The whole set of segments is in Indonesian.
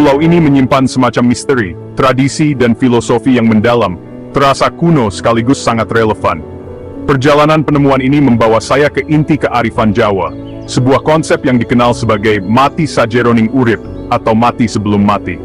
Pulau ini menyimpan semacam misteri, tradisi dan filosofi yang mendalam, terasa kuno sekaligus sangat relevan. Perjalanan penemuan ini membawa saya ke inti kearifan Jawa, sebuah konsep yang dikenal sebagai mati sajeroning urip atau mati sebelum mati.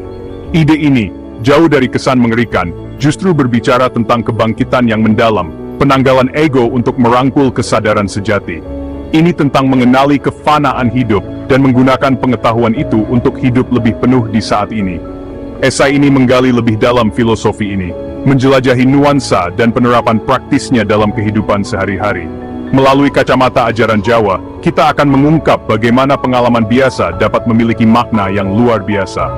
Ide ini, jauh dari kesan mengerikan, justru berbicara tentang kebangkitan yang mendalam, penanggalan ego untuk merangkul kesadaran sejati. Ini tentang mengenali kefanaan hidup dan menggunakan pengetahuan itu untuk hidup lebih penuh di saat ini. Esai ini menggali lebih dalam filosofi ini, menjelajahi nuansa dan penerapan praktisnya dalam kehidupan sehari-hari. Melalui kacamata ajaran Jawa, kita akan mengungkap bagaimana pengalaman biasa dapat memiliki makna yang luar biasa.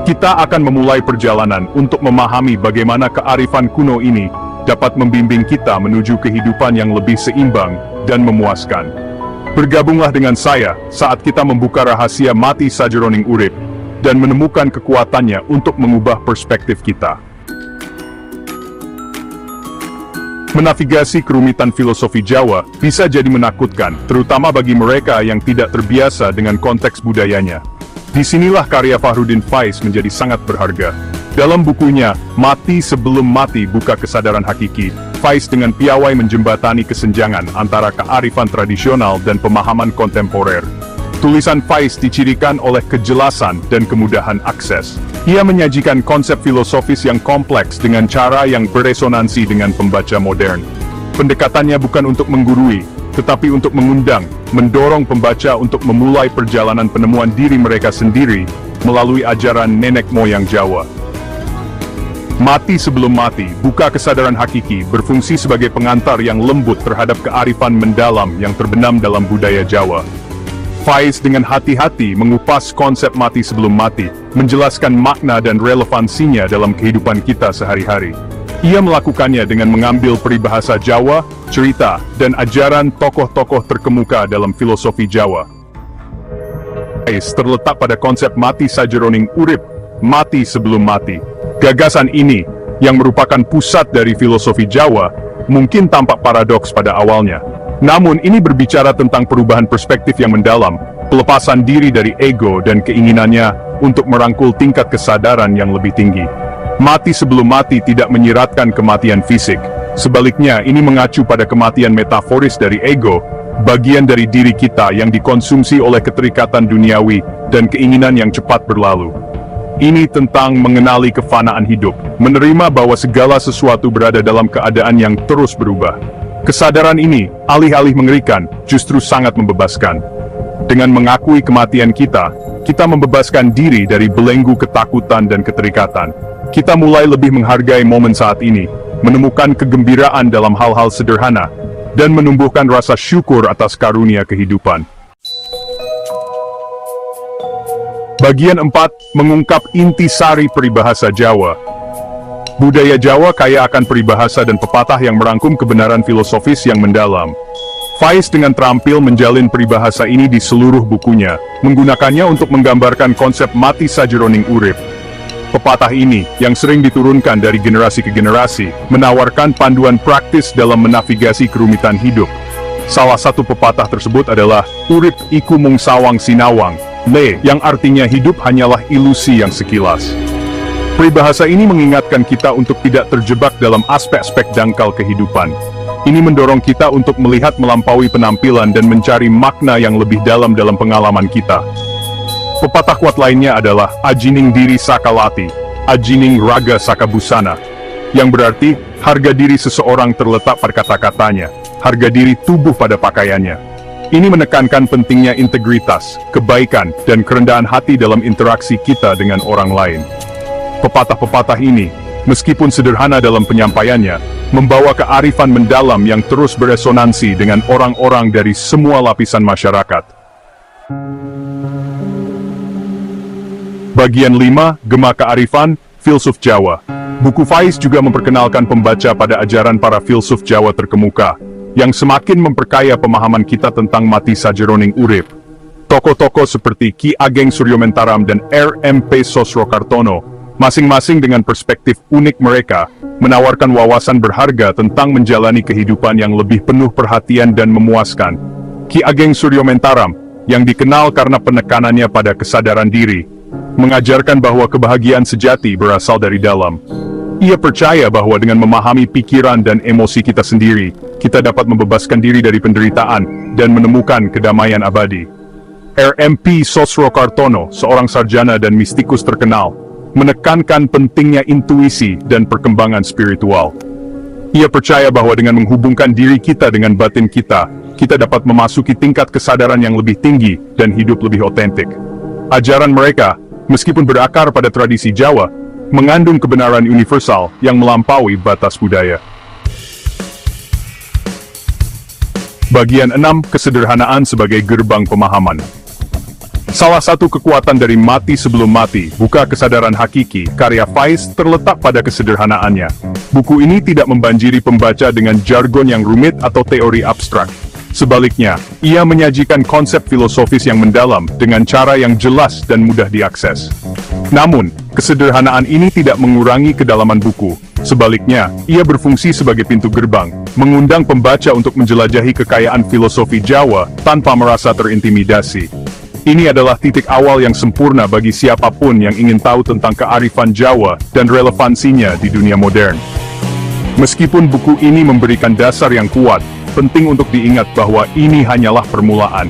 Kita akan memulai perjalanan untuk memahami bagaimana kearifan kuno ini dapat membimbing kita menuju kehidupan yang lebih seimbang dan memuaskan. Bergabunglah dengan saya saat kita membuka rahasia mati sajeroning urip dan menemukan kekuatannya untuk mengubah perspektif kita. Menavigasi kerumitan filosofi Jawa bisa jadi menakutkan, terutama bagi mereka yang tidak terbiasa dengan konteks budayanya. Disinilah karya Fahrudin Faiz menjadi sangat berharga. Dalam bukunya, Mati Sebelum Mati Buka Kesadaran Hakiki, Faiz dengan piawai menjembatani kesenjangan antara kearifan tradisional dan pemahaman kontemporer. Tulisan Faiz dicirikan oleh kejelasan dan kemudahan akses. Ia menyajikan konsep filosofis yang kompleks dengan cara yang beresonansi dengan pembaca modern. Pendekatannya bukan untuk menggurui, tetapi untuk mengundang, mendorong pembaca untuk memulai perjalanan penemuan diri mereka sendiri melalui ajaran nenek moyang Jawa. Mati Sebelum Mati, Buka Kesadaran Hakiki berfungsi sebagai pengantar yang lembut terhadap kearifan mendalam yang terbenam dalam budaya Jawa. Faiz dengan hati-hati mengupas konsep mati sebelum mati, menjelaskan makna dan relevansinya dalam kehidupan kita sehari-hari. Ia melakukannya dengan mengambil peribahasa Jawa, cerita, dan ajaran tokoh-tokoh terkemuka dalam filosofi Jawa. Faiz terletak pada konsep mati sajeroning urip, mati sebelum mati. Gagasan ini, yang merupakan pusat dari filosofi Jawa, mungkin tampak paradoks pada awalnya. Namun ini berbicara tentang perubahan perspektif yang mendalam, pelepasan diri dari ego dan keinginannya untuk merangkul tingkat kesadaran yang lebih tinggi. Mati sebelum mati tidak menyiratkan kematian fisik. Sebaliknya, ini mengacu pada kematian metaforis dari ego, bagian dari diri kita yang dikonsumsi oleh keterikatan duniawi dan keinginan yang cepat berlalu. Ini tentang mengenali kefanaan hidup, menerima bahwa segala sesuatu berada dalam keadaan yang terus berubah. Kesadaran ini, alih-alih mengerikan, justru sangat membebaskan. Dengan mengakui kematian kita membebaskan diri dari belenggu ketakutan dan keterikatan. Kita mulai lebih menghargai momen saat ini, menemukan kegembiraan dalam hal-hal sederhana, dan menumbuhkan rasa syukur atas karunia kehidupan. Bagian 4, mengungkap intisari peribahasa Jawa. Budaya Jawa kaya akan peribahasa dan pepatah yang merangkum kebenaran filosofis yang mendalam. Faiz dengan terampil menjalin peribahasa ini di seluruh bukunya, menggunakannya untuk menggambarkan konsep mati sajeroning urip. Pepatah ini, yang sering diturunkan dari generasi ke generasi, menawarkan panduan praktis dalam menavigasi kerumitan hidup. Salah satu pepatah tersebut adalah, urip iku mung sawang sinawang, yang artinya hidup hanyalah ilusi yang sekilas. Peribahasa ini mengingatkan kita untuk tidak terjebak dalam aspek-aspek dangkal kehidupan. Ini mendorong kita untuk melihat melampaui penampilan dan mencari makna yang lebih dalam pengalaman kita. Pepatah kuat lainnya adalah, ajining diri sakalati, ajining raga sakabusana, yang berarti, harga diri seseorang terletak pada kata-katanya, harga diri tubuh pada pakaiannya. Ini menekankan pentingnya integritas, kebaikan, dan kerendahan hati dalam interaksi kita dengan orang lain. Pepatah-pepatah ini, meskipun sederhana dalam penyampaiannya, membawa kearifan mendalam yang terus beresonansi dengan orang-orang dari semua lapisan masyarakat. Bagian 5, Gema Kearifan, Filsuf Jawa. Buku Faiz juga memperkenalkan pembaca pada ajaran para filsuf Jawa terkemuka, yang semakin memperkaya pemahaman kita tentang mati sajeroning urip. Tokoh-tokoh seperti Ki Ageng Suryomentaram dan R.M.P. Sosrokartono, masing-masing dengan perspektif unik mereka, menawarkan wawasan berharga tentang menjalani kehidupan yang lebih penuh perhatian dan memuaskan. Ki Ageng Suryomentaram, yang dikenal karena penekanannya pada kesadaran diri, mengajarkan bahwa kebahagiaan sejati berasal dari dalam. Ia percaya bahwa dengan memahami pikiran dan emosi kita sendiri, kita dapat membebaskan diri dari penderitaan dan menemukan kedamaian abadi. RMP Sosrokartono, seorang sarjana dan mistikus terkenal, menekankan pentingnya intuisi dan perkembangan spiritual. Ia percaya bahwa dengan menghubungkan diri kita dengan batin kita, kita dapat memasuki tingkat kesadaran yang lebih tinggi dan hidup lebih otentik. Ajaran mereka, meskipun berakar pada tradisi Jawa, mengandung kebenaran universal yang melampaui batas budaya. Bagian 6. Kesederhanaan sebagai gerbang pemahaman. Salah satu kekuatan dari Mati Sebelum Mati, Buka Kesadaran Hakiki, karya Faiz terletak pada kesederhanaannya. Buku ini tidak membanjiri pembaca dengan jargon yang rumit atau teori abstrak. Sebaliknya, ia menyajikan konsep filosofis yang mendalam dengan cara yang jelas dan mudah diakses. Namun, kesederhanaan ini tidak mengurangi kedalaman buku. Sebaliknya, ia berfungsi sebagai pintu gerbang, mengundang pembaca untuk menjelajahi kekayaan filosofi Jawa tanpa merasa terintimidasi. Ini adalah titik awal yang sempurna bagi siapapun yang ingin tahu tentang kearifan Jawa dan relevansinya di dunia modern. Meskipun buku ini memberikan dasar yang kuat, penting untuk diingat bahwa ini hanyalah permulaan.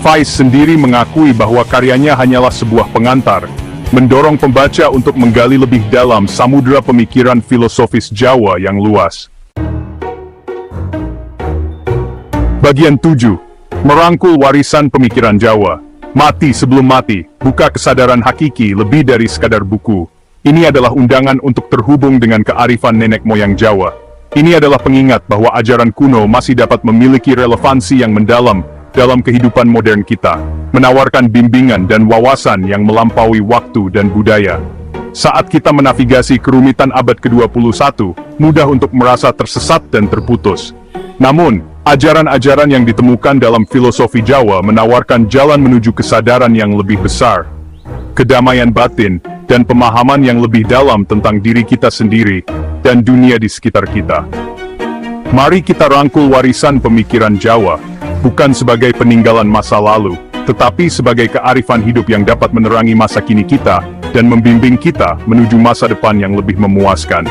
Faiz sendiri mengakui bahwa karyanya hanyalah sebuah pengantar, mendorong pembaca untuk menggali lebih dalam samudera pemikiran filosofis Jawa yang luas. Bagian 7. Merangkul warisan pemikiran Jawa. Mati Sebelum Mati, Buka Kesadaran Hakiki lebih dari sekadar buku. Ini adalah undangan untuk terhubung dengan kearifan nenek moyang Jawa. Ini adalah pengingat bahwa ajaran kuno masih dapat memiliki relevansi yang mendalam dalam kehidupan modern kita, menawarkan bimbingan dan wawasan yang melampaui waktu dan budaya. Saat kita menavigasi kerumitan abad ke-21, mudah untuk merasa tersesat dan terputus. Namun, ajaran-ajaran yang ditemukan dalam filosofi Jawa menawarkan jalan menuju kesadaran yang lebih besar, kedamaian batin, dan pemahaman yang lebih dalam tentang diri kita sendiri dan dunia di sekitar kita. Mari kita rangkul warisan pemikiran Jawa, bukan sebagai peninggalan masa lalu, tetapi sebagai kearifan hidup yang dapat menerangi masa kini kita dan membimbing kita menuju masa depan yang lebih memuaskan.